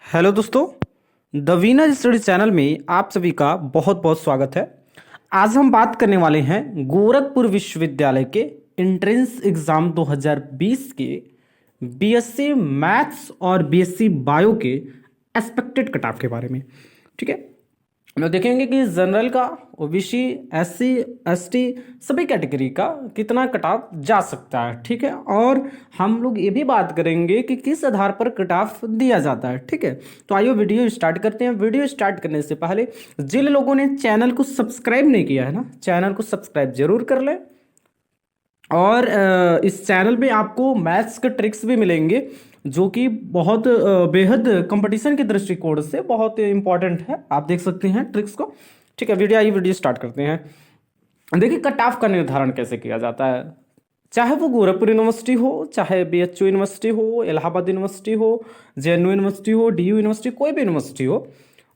Hello दोस्तों, the Wiener study channel में आप सभी का बहुत बहुत स्वागत है। आज हम बात करने वाले हैं गोरखपुर विश्वविद्यालय के एंट्रेंस एग्जाम 2020 के बीएससी मैथ्स और बीएससी बायो के एक्सपेक्टेड कट ऑफ के बारे में। ठीक है, हम लोग देखेंगे कि जनरल का, ओबीसी, एससी, एसटी सभी कैटेगरी का कितना कट ऑफ जा सकता है। ठीक है, और हम लोग ये भी बात करेंगे कि किस आधार पर कट ऑफ दिया जाता है। ठीक है, तो आइए वीडियो स्टार्ट करते हैं। वीडियो स्टार्ट करने से पहले जिन लोगों ने चैनल को सब्सक्राइब नहीं किया है ना, चैनल को सब्सक्राइब जरूर कर लें। और इस चैनल पे आपको मैथ्स के ट्रिक्स भी मिलेंगे जो कि बहुत बेहद कंपटीशन के दृष्टिकोण से बहुत इंपॉर्टेंट है। आप देख सकते हैं ट्रिक्स को। ठीक है, वीडियो स्टार्ट करते हैं। देखिए, कट ऑफ का निर्धारण कैसे किया जाता है। चाहे वो गोरखपुर यूनिवर्सिटी हो, चाहे बीएचयू यूनिवर्सिटी हो, इलाहाबाद यूनिवर्सिटी हो, जेएनयू यूनिवर्सिटी हो, डीयू यूनिवर्सिटी, कोई भी यूनिवर्सिटी हो,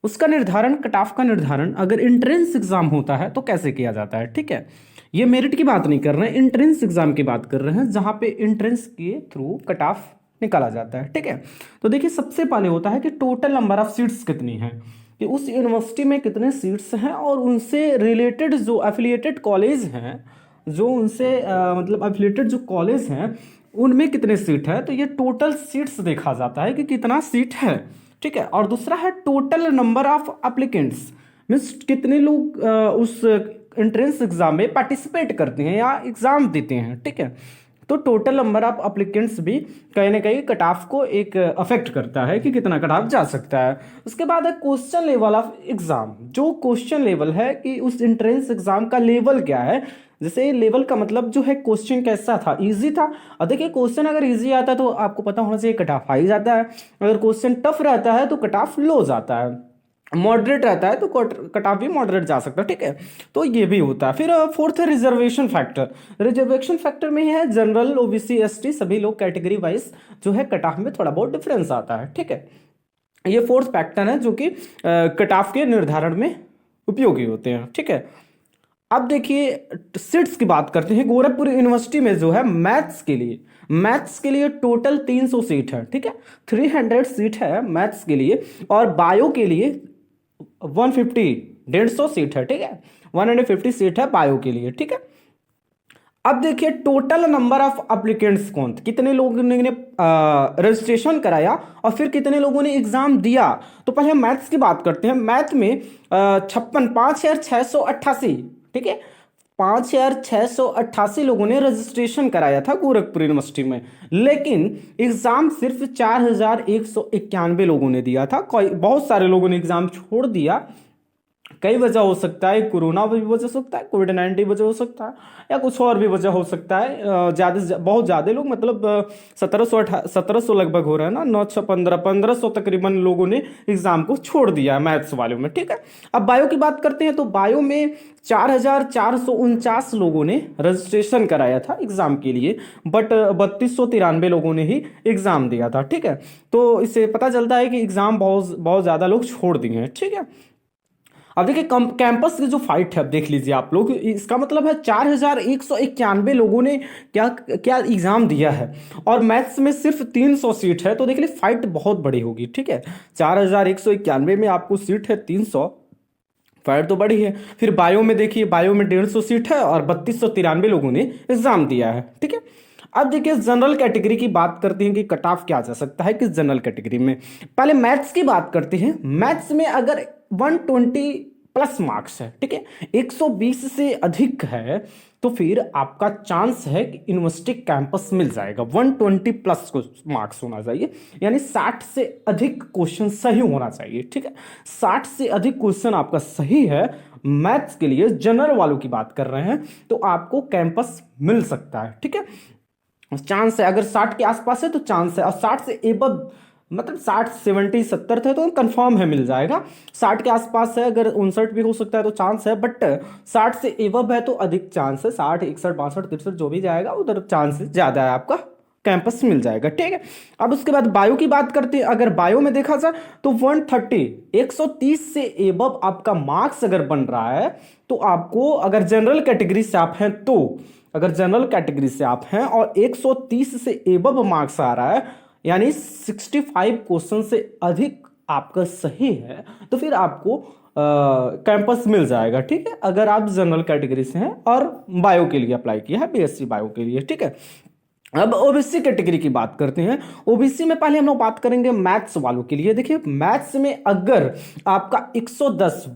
उसका निर्धारण, कट ऑफ का निर्धारण अगर एंट्रेंस एग्जाम होता है तो कैसे किया जाता है। ठीक है, ये मेरिट की बात नहीं कर रहे हैं, एंट्रेंस एग्जाम की बात कर रहे हैं, जहां पे एंट्रेंस के थ्रू कट ऑफ निकाला जाता है। ठीक है, तो देखिए, सबसे पहले होता है कि टोटल नंबर ऑफ सीट्स कितनी है, कि उस यूनिवर्सिटी में कितने सीट्स हैं और उनसे रिलेटेड जो एफिलिएटेड कॉलेज हैं, जो उनसे मतलब एफिलिएटेड जो कॉलेज हैं उनमें कितने सीट है। तो ये टोटल सीट्स देखा जाता है कि कितना सीट है। ठीक है, और दूसरा है total number of applicants, means कितने लोग उस एंट्रेंस एग्जाम में पार्टिसिपेट करते हैं या एग्जाम देते हैं। ठीक है, तो टोटल नंबर ऑफ अप्लीकेंट्स भी कहीं ना कहीं कट ऑफ को एक अफेक्ट करता है कि कितना कट ऑफ जा सकता है। उसके बाद है क्वेश्चन लेवल ऑफ एग्जाम, जो क्वेश्चन लेवल है कि उस एंट्रेंस एग्जाम का लेवल क्या है। जैसे लेवल का मतलब जो है क्वेश्चन कैसा था, इजी था। और देखिए, क्वेश्चन अगर इजी आता है तो आपको पता होना चाहिए कट ऑफ हाई जाता है, अगर क्वेश्चन टफ रहता है तो कट ऑफ लो जाता है, मॉडरेट रहता है तो कट ऑफ भी मॉडरेट जा सकता है। ठीक है, तो ये भी होता है। फिर फोर्थ है रिजर्वेशन फैक्टर। रिजर्वेशन फैक्टर में है जनरल, ओबीसी, एसटी सभी लोग कैटेगरी वाइज जो है कट ऑफ में थोड़ा बहुत डिफरेंस आता है। ठीक है, ये फोर्थ फैक्टर है जो कि कट ऑफ के निर्धारण में उपयोगी होते हैं। ठीक है, अब देखिए सीट्स की बात करते हैं। गोरखपुर यूनिवर्सिटी में जो है मैथ्स के लिए टोटल 300 सीट है। ठीक है, 300 सीट है मैथ्स के लिए, और बायो के लिए 150 सीट है। ठीक है, 150 सीट है बायो के लिए। ठीक है, अब देखिए टोटल नंबर ऑफ एप्लीकेंट्स कौन थे, कितने लोगों ने रजिस्ट्रेशन कराया और फिर कितने लोगों ने एग्जाम दिया। तो पहले हम मैथ्स की बात करते हैं। मैथ में 5,688, ठीक है, 5,688 लोगों ने रजिस्ट्रेशन कराया था गोरखपुर यूनिवर्सिटी में, लेकिन एग्जाम सिर्फ 4,191 लोगों ने दिया था। कोई बहुत सारे लोगों ने एग्जाम छोड़ दिया। कई वजह हो सकता है, कोरोना भी वजह हो सकता है, कोविड-19 वजह हो सकता है, या कुछ और भी वजह हो सकता है। बहुत ज़्यादा लोग, मतलब 1700 लगभग हो रहा है ना, 9 6 15 तकरीबन लोगों ने एग्जाम को छोड़ दिया है मैथ्स वालों में। ठीक है, अब बायो की बात करते हैं। तो बायो में 4,449 लोगों ने रजिस्ट्रेशन कराया था एग्जाम के लिए, बट 3,293 लोगों ने ही एग्जाम दिया था। ठीक है, तो इससे पता चलता है कि एग्जाम बहुत बहुत ज़्यादा लोग छोड़ दिए हैं। ठीक है, अब देखिए कैंपस की जो फाइट है, अब देख लीजिए आप लोग, इसका मतलब है 4,191 लोगों ने क्या क्या एग्जाम दिया है, और मैथ्स में सिर्फ 300 सीट है। तो देख लीजिए फाइट बहुत बड़ी होगी। ठीक है, 4,191 में आपको सीट है 300, फाइट तो बड़ी है। फिर बायो में देखिए, बायो में 150 सीट है और 3,293 लोगों ने एग्जाम दिया है। ठीक है, अब देखिए जनरल कैटेगरी की बात करते हैं कि कट ऑफ क्या जा सकता है किस जनरल कैटेगरी में। पहले मैथ्स की बात करते हैं। मैथ्स में अगर 120 प्लस मार्क्स है, ठीक है, 120 से अधिक है, तो फिर आपका चांस है कि यूनिवर्सिटी कैंपस मिल जाएगा। 120 प्लस को मार्क्स होना चाहिए, यानी 60 से अधिक क्वेश्चन सही होना चाहिए। ठीक है, 60 से अधिक क्वेश्चन आपका सही है मैथ्स के लिए, जनरल वालों की बात कर रहे हैं, तो आपको कैंपस मिल सकता है। ठीक है, चांस है, अगर 60 के आसपास है तो चांस है, और 60 से एबव मतलब 60 70 70 थे तो कंफर्म है मिल जाएगा। 60 के आसपास है, अगर 59 भी हो सकता है तो चांस है, बट 60 से एबव है तो अधिक चांस है। 60 61 62 63 जो भी जाएगा उधर चांस ज़्यादा है, आपका कैंपस मिल जाएगा। ठीक है, अब उसके बाद बायो की बात करते हैं। अगर बायो में देखा जाए तो 130 से एबव आपका मार्क्स अगर बन रहा है तो आपको, अगर जनरल कैटेगरी से आप हैं तो, अगर जनरल कैटेगरी से आप हैं और 130 से एबव मार्क्स आ रहा है, यानी 65 क्वेश्चन से अधिक आपका सही है तो फिर आपको कैंपस मिल जाएगा, ठीक है, अगर आप जनरल कैटेगरी से हैं और बायो के लिए अप्लाई किया है, बीएससी बायो के लिए, ठीक है। अब ओबीसी कैटेगरी की बात करते हैं। ओबीसी में पहले हम लोग बात करेंगे मैथ्स वालों के लिए। देखिए मैथ्स में अगर आपका 110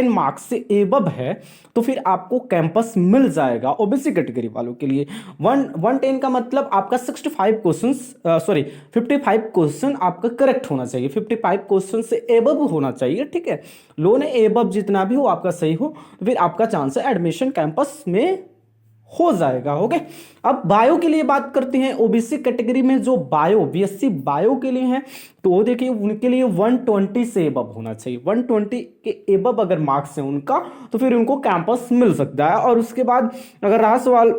मार्क्स से एबव है तो फिर आपको कैंपस मिल जाएगा ओबीसी कैटेगरी वालों के लिए। 110 का मतलब आपका 65 क्वेश्चन, सॉरी 55 क्वेश्चन आपका करेक्ट होना चाहिए, 55 क्वेश्चन से एबव होना चाहिए, ठीक है। लो ने एबव जितना भी हो आपका सही हो तो फिर आपका चांस है एडमिशन कैंपस में हो जाएगा। ओके, अब बायो के लिए बात करते हैं। ओबीसी कैटेगरी में जो बायो बीएससी बायो के लिए हैं तो वो देखिए उनके लिए 120 से एबव होना चाहिए। 120 के एबव अगर मार्क्स हैं उनका तो फिर उनको कैंपस मिल सकता है। और उसके बाद अगर रहा सवाल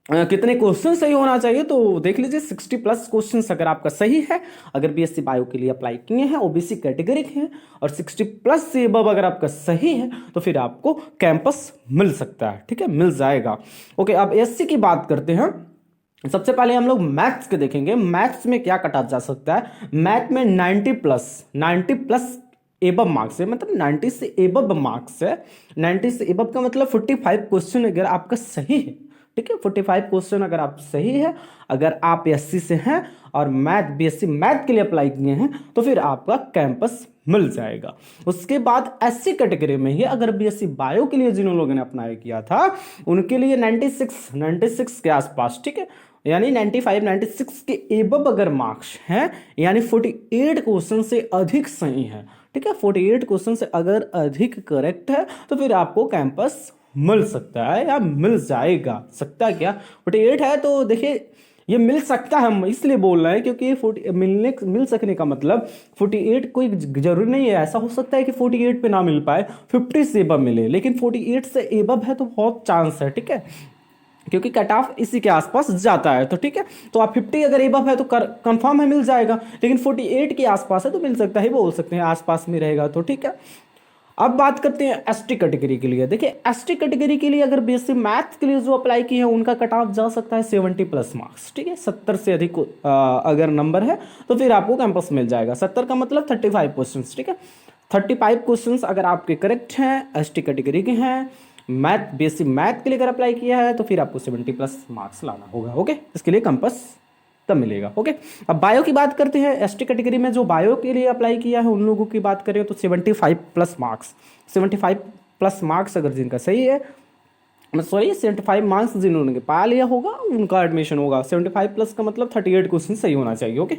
कितने क्वेश्चन सही होना चाहिए तो देख लीजिए 60 प्लस क्वेश्चंस अगर आपका सही है, अगर बीएससी बायो के लिए अप्लाई किए हैं, ओबीसी कैटेगरी के हैं और 60 प्लस से अबव अगर आपका सही है तो फिर आपको कैंपस मिल सकता है, ठीक है, मिल जाएगा। ओके, अब एससी की बात करते हैं। सबसे पहले हम लोग मैथ्स के देखेंगे। मैथ्स में क्या कटा जा सकता है। मैथ में 90 प्लस एबव मार्क्स है, मतलब 90 से एबव मार्क्स है। 90 से एबव का मतलब 45 क्वेश्चन अगर आपका सही है, ठीक है, 45 क्वेश्चन अगर आप सही है, अगर आप एससी से हैं और मैथ बीएससी मैथ के लिए अप्लाई किए हैं तो फिर आपका कैंपस मिल जाएगा। उसके बाद एससी कैटेगरी में ही अगर बीएससी बायो के लिए जिन लोगों ने अप्लाई किया था उनके लिए 96 के आसपास, ठीक है, यानी 95 96 के एबव अगर मार्क्स हैं, यानी 48 क्वेश्चन से अधिक सही है, ठीक है, 48 क्वेश्चन से अगर अधिक करेक्ट है तो फिर आपको कैंपस मिल सकता है या मिल जाएगा। सकता है क्या, 48 है तो देखिए ये मिल सकता है, हम इसलिए बोल रहे हैं क्योंकि ये मिल सकने का मतलब 48 कोई जरूरी नहीं है। ऐसा हो सकता है कि 48 पे ना मिल पाए, 50 से एबव मिले, लेकिन 48 से एबव है तो बहुत चांस है, ठीक है, क्योंकि कट ऑफ इसी के आसपास जाता है। तो ठीक है, तो आप 50 अगर एबव है तो कंफर्म है मिल जाएगा, लेकिन 48 के आसपास है तो मिल सकता है, बोल सकते हैं आसपास में रहेगा तो ठीक है। अब बात करते हैं एसटी कैटेगरी के लिए। देखिए एसटी कैटेगरी के लिए अगर बीएससी मैथ के लिए जो अप्लाई किए हैं उनका कट ऑफ जा सकता है 70 प्लस मार्क्स, ठीक है, 70 से अधिक अगर नंबर है तो फिर आपको कैंपस मिल जाएगा। 70 का मतलब 35 क्वेश्चन, ठीक है, 35 क्वेश्चन अगर आपके करेक्ट हैं, एसटी कैटेगरी के हैं, मैथ बीएससी मैथ के लिए अगर अप्लाई किया है तो फिर आपको 70 प्लस मार्क्स लाना होगा। ओके, इसके लिए कैंपस तब मिलेगा। ओके, अब बायो की बात करते हैं। एसटी कैटेगरी में जो बायो के लिए अप्लाई किया है उन लोगों की बात करें तो 75 प्लस मार्क्स, 75 प्लस मार्क्स अगर जिनका सही है, सॉरी 75 मार्क्स जिन्होंने पा लिया होगा उनका एडमिशन होगा। 75 प्लस का मतलब 38 क्वेश्चन सही होना चाहिए। ओके,